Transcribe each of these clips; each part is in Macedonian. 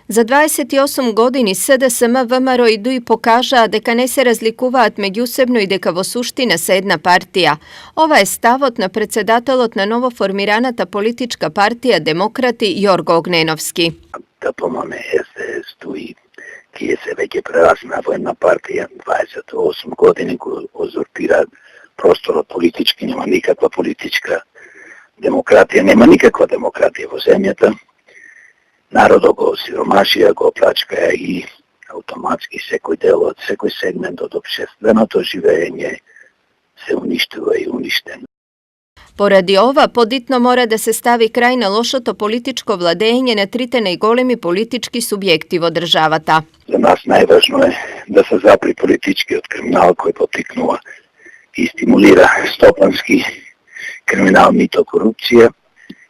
Za 28 godini SDSM VMRO idu i pokaža дека не се разликуваат меѓусебно и дека во суштина се една партија. Ова е ставот на председателот на новоформираната политичка партија Демократи Јорго Огненовски. Да помаме СДС и кие се веќе прерасна во една партија 28 години кој узурпира просторот политички, нема никаква политичка демократија, нема никаква демократија во земјата. Народот го сиромашија, го плачкаја и автоматски секој дел од секој сегмент од општественото живење се уништува и уништен. Поради ова, подитно мора да се стави крај на лошото политичко владење на трите најголеми политички субјекти во државата. За нас најважно е да се запри политичкиот криминал кој поттикнува и стимулира стопански криминал, мито, корупција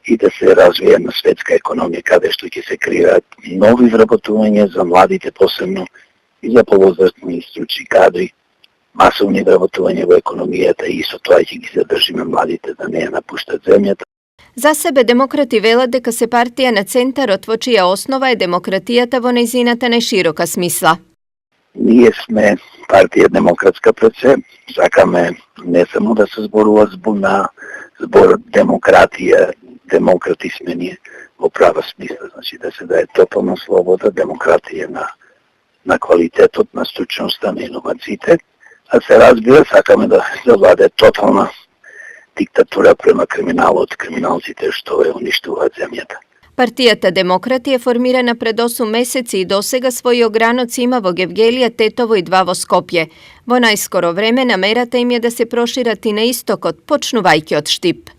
и да се развие на светска економија каде што ќе се креираат нови вработувања за младите посебно и за повозрастни стручни кадри, масовни вработувања во економијата и со тоа ќе ги задржиме младите да не ја напуштат земјата. За себе демократи велат дека се партија на центарот во чија основа е демократијата во нејзината најширока смисла. Ние сме партија демократска пред се, сакаме не само да се зборува збор демократија, демократи сме ние во права смисла, значи да се даде тотална слобода, демократија на квалитетот, на стручноста, на иновациите, а се разбира сакаме да владе тотална диктатура према криминалот, криминалците што ја уништуваат земјата. Партијата Демократи е формирана пред 8 месеци и досега своји ограноци има во Гевгелија, Тетово и 2 во Скопје. Во најскоро време намерата им е да се прошират и на истокот, почнувајќи од Штип.